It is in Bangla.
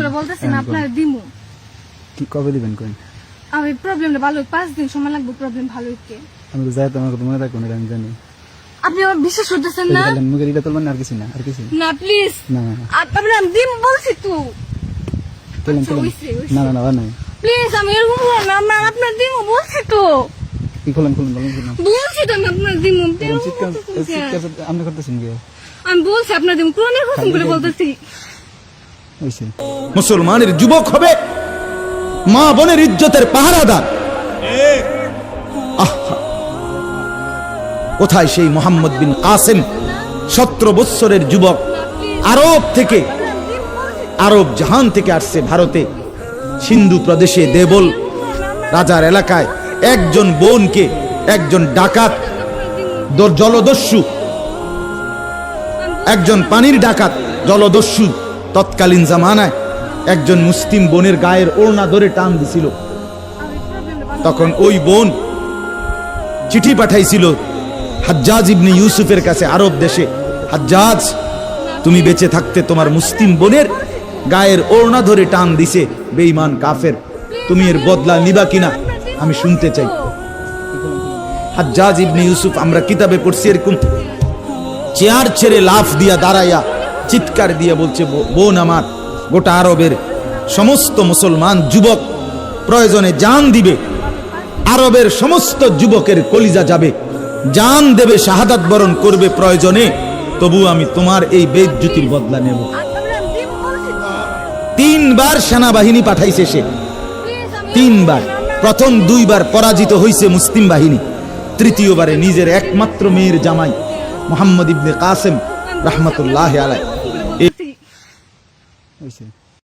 করে বলতেছি না আপনার দিমু। কি কবে দিবেন কোন? আমি প্রবলেমটা ভালো 5 দিন সময় লাগবে প্রবলেম ভালো হইতে। আমি তো যাই তো আমার কথা মনে রাখুন এটা আমি জানি। আপনি আমার বিশ্বাস করতেছেন না? মুখের এটা তুলবেন আর কিছু না, আর কিছু না প্লিজ। না আপনি আমি দিম বলছি তো। তুলেন তুলেন। না না না না প্লিজ আমি এরকম বলবো না, আমি আপনার দিমু বলছি তো। কি খুলেন খুলেন বলেন খুলেন। বলছি তো আমি আপনার দিমু। চিৎকার আপনি করতেছেন কি? আমি বলছি আপনার দিমু, কোরআনের কসম করে বলতেছি। হইছে। মুসলমানের যুবক হবে মা বোনের ইজ্জতের পাহারাদার। কোথায় সেই মোহাম্মদ বিন কাসেম 17 বৎসরের যুবক, আরব থেকে, আরব জাহান থেকে আসছে ভারতে, সিন্ধু প্রদেশে দেবল রাজার এলাকায় একজন বোনকে একজন ডাকাত জলদস্যু, একজন পানির ডাকাত জলদস্যু তৎকালীন জামানায় একজন মুসলিম বোনের গায়ের ওড়না ধরে টান দিছিল। তখন ওই বোন চিঠি পাঠাইছিল হাজ্জাজ ইবনে ইউসুফের কাছে আরব দেশে, হাজ্জাজ তুমি বেঁচে থাকতে তোমার মুসলিম বোনের গায়ের ওড়না ধরে টান দিছে বেঈমান কাফের, তুমি এর বদলা নিবা কিনা আমি শুনতে চাই। হাজ্জাজ ইবনে ইউসুফ আমরা কিতাবে পড়ছি এরকম চেয়ার ছেড়ে লাফ দিয়া দাঁড়াইয়া চিৎকার দিয়ে বলছে, বোন আমার, গোটা আরবের সমস্ত মুসলমান যুবক প্রয়োজনে জান দিবে, আরবের সমস্ত যুবকের কলিজা যাবে, জান দেবে, শাহাদাত বরণ করবে প্রয়োজনে, তবু আমি তোমার এই বেইজ্জতির বদলা নেব। 3 বার সেনাবাহিনী পাঠাইছে সে, 3 বার। প্রথম 2 বার পরাজিত হইছে মুসলিম বাহিনী, তৃতীয়বারে নিজের একমাত্র মেয়ের জামাই মোহাম্মদ ইবনে কাসেম রাহমাতুল্লাহি আলাইহি।